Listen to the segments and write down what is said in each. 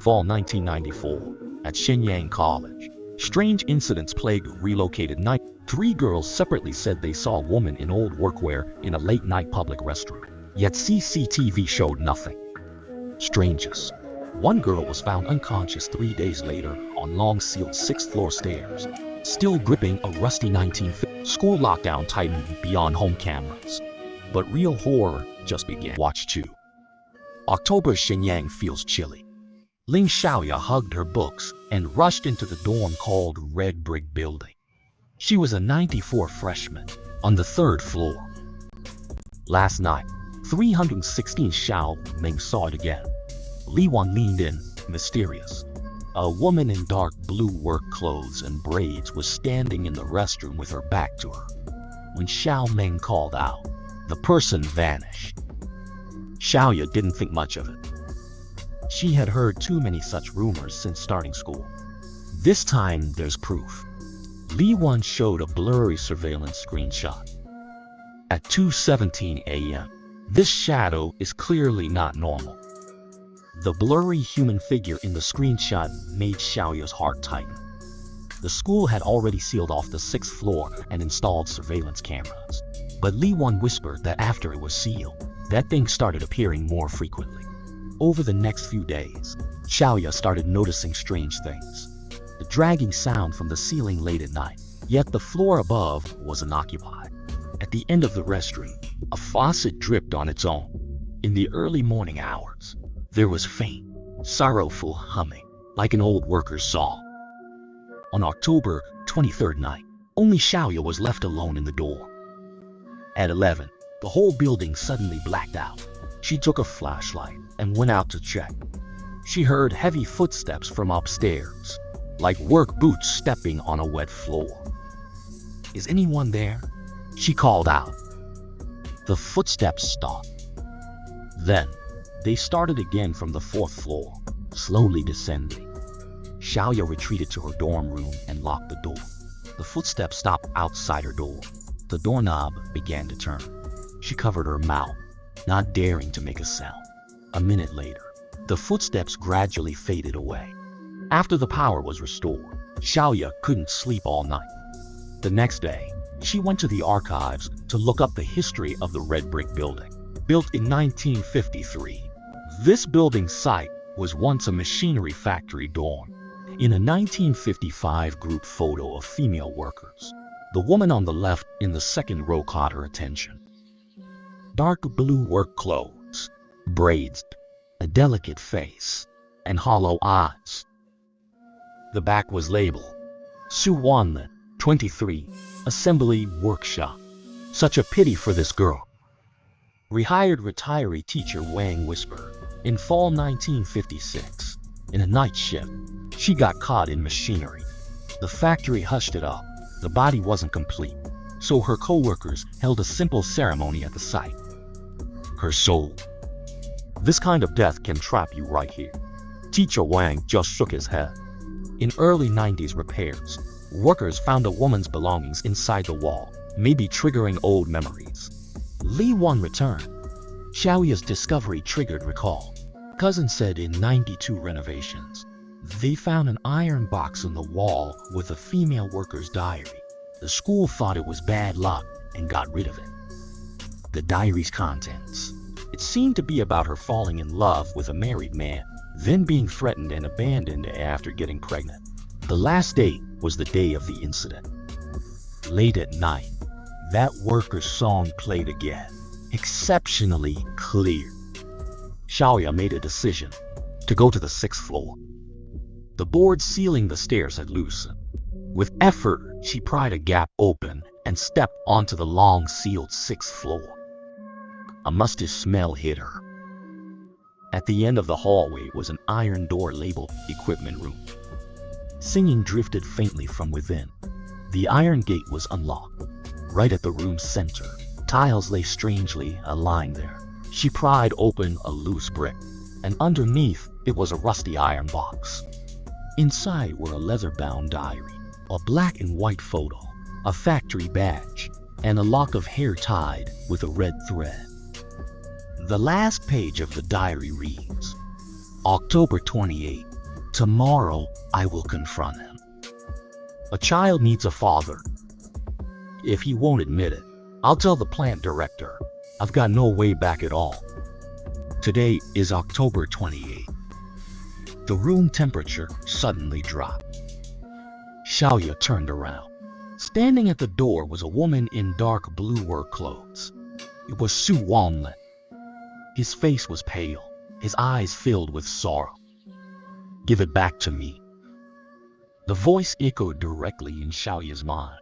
Fall 1994, at Shenyang College, strange incidents plagued relocated night. Three girls separately said they saw a woman in old workwear in a late-night public restroom, yet CCTV showed nothing. Strangest, one girl was found unconscious 3 days later on long-sealed 6th-floor stairs, still gripping a rusty 1950s. School lockdown tightened beyond home cameras, but real horror just began. Watch 2. October. Shenyang feels chilly. Lin Xiaoya hugged her books and rushed into the dorm called Red Brick Building. She was a 94 freshman on the 3rd floor. Last night, 316 Xiao Ming saw it again. Li Wan leaned in, mysterious. A woman in dark blue work clothes and braids was standing in the restroom with her back to her. When Xiao Ming called out, the person vanished. Xiaoya didn't think much of it. She had heard too many such rumors since starting school. This time there's proof. Li Wan showed a blurry surveillance screenshot. At 2:17 a.m., this shadow is clearly not normal. The blurry human figure in the screenshot made Xiaoya's heart tighten. The school had already sealed off the 6th floor and installed surveillance cameras. But Li Wan whispered that after it was sealed, that thing started appearing more frequently. Over the next few days, Xiaoya started noticing strange things. The dragging sound from the ceiling late at night, yet the floor above was unoccupied. At the end of the restroom, a faucet dripped on its own. In the early morning hours, there was faint, sorrowful humming, like an old worker's song. On October 23rd night, only Xiaoya was left alone in the door. At 11, the whole building suddenly blacked out. She took a flashlight and went out to check. She heard heavy footsteps from upstairs, like work boots stepping on a wet floor. "Is anyone there?" she called out. The footsteps stopped. Then, they started again from the 4th floor, slowly descending. Xiaoya retreated to her dorm room and locked the door. The footsteps stopped outside her door. The doorknob began to turn. She covered her mouth, not daring to make a sound. A minute later, the footsteps gradually faded away. After the power was restored, Xiaoya couldn't sleep all night. The next day, she went to the archives to look up the history of the Red Brick Building. Built in 1953, this building site was once a machinery factory dorm. In a 1955 group photo of female workers, the woman on the left in the 2nd row caught her attention. Dark blue work clothes, braids, a delicate face, and hollow eyes. The back was labeled, Su Wanling, 23, Assembly Workshop. Such a pity for this girl. Rehired retiree teacher Wang whispered, in fall 1956, in a night shift, she got caught in machinery. The factory hushed it up. The body wasn't complete, so her co-workers held a simple ceremony at the site. Her soul. This kind of death can trap you right here. Teacher Wang just shook his head. In early 90s repairs, workers found a woman's belongings inside the wall, maybe triggering old memories. Li Wan returned. Xiaoya's discovery triggered recall. Cousin said in 92 renovations, they found an iron box on the wall with a female worker's diary. The school thought it was bad luck and got rid of it. The diary's contents. It seemed to be about her falling in love with a married man, then being threatened and abandoned after getting pregnant. The last date was the day of the incident. Late at night, that worker's song played again, exceptionally clear. Xiaoya made a decision to go to the 6th floor. The board sealing the stairs had loosened. With effort, she pried a gap open and stepped onto the long-sealed 6th floor. A musty smell hit her. At the end of the hallway was an iron door labeled Equipment Room. Singing drifted faintly from within. The iron gate was unlocked. Right at the room's center, tiles lay strangely aligned there. She pried open a loose brick, and underneath it was a rusty iron box. Inside were a leather-bound diary, a black and white photo, a factory badge, and a lock of hair tied with a red thread. The last page of the diary reads, October 28, Tomorrow, I will confront him. A child needs a father. If he won't admit it, I'll tell the plant director. I've got no way back at all. Today is October 28th. The room temperature suddenly dropped. Xiaoya turned around. Standing at the door was a woman in dark blue work clothes. It was Su Wanling. His face was pale, his eyes filled with sorrow. Give it back to me. The voice echoed directly in Xiaoya's mind.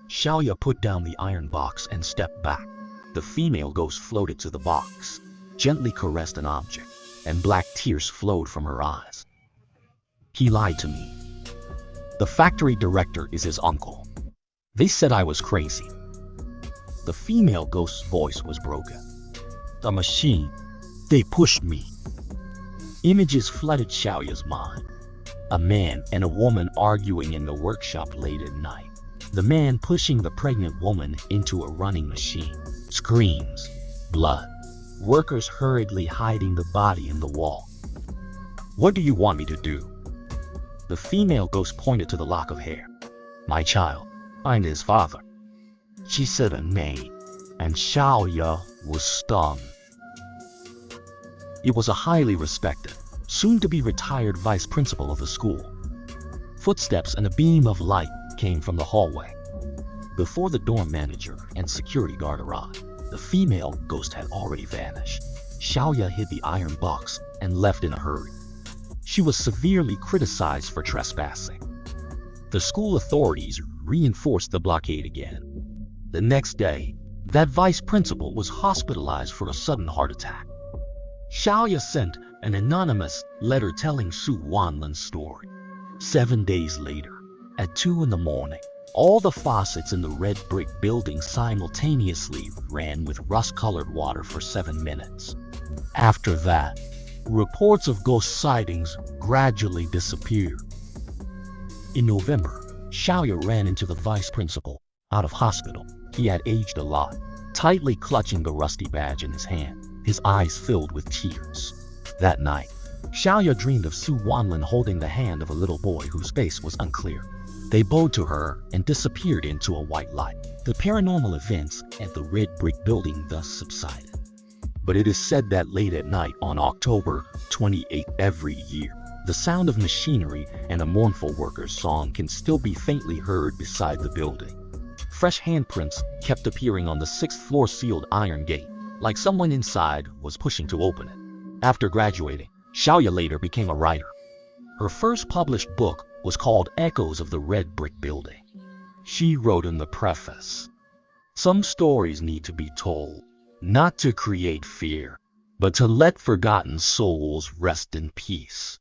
Xiaoya put down the iron box and stepped back. The female ghost floated to the box, gently caressed an object, and black tears flowed from her eyes. He lied to me. The factory director is his uncle. They said I was crazy. The female ghost's voice was broken. The machine. They pushed me. Images flooded Xiaoya's mind. A man and a woman arguing in the workshop late at night. The man pushing the pregnant woman into a running machine. Screams. Blood. Workers hurriedly hiding the body in the wall. What do you want me to do? The female ghost pointed to the lock of hair. My child, find his father. She said a name, and Xiaoya was stunned. It was a highly respected, soon-to-be retired vice principal of the school. Footsteps and a beam of light came from the hallway. Before the dorm manager and security guard arrived, the female ghost had already vanished. Xiaoya hid the iron box and left in a hurry. She was severely criticized for trespassing. The school authorities reinforced the blockade again. The next day, that vice principal was hospitalized for a sudden heart attack. Xiaoya sent an anonymous letter telling Su Wanling's story. 7 days later, at 2 in the morning, all the faucets in the red brick building simultaneously ran with rust-colored water for 7 minutes. After that, reports of ghost sightings gradually disappeared. In November, Xiaoya ran into the vice principal, out of hospital. He had aged a lot, tightly clutching the rusty badge in his hand, his eyes filled with tears. That night, Xiaoya dreamed of Su Wanling holding the hand of a little boy whose face was unclear. They bowed to her and disappeared into a white light. The paranormal events at the red brick building thus subsided. But it is said that late at night on October 28th every year, the sound of machinery and a mournful worker's song can still be faintly heard beside the building. Fresh handprints kept appearing on the 6th floor sealed iron gate, like someone inside was pushing to open it. After graduating, Xiaoya later became a writer. Her first published book was called Echoes of the Red Brick Building. She wrote in the preface, "Some stories need to be told, not to create fear, but to let forgotten souls rest in peace."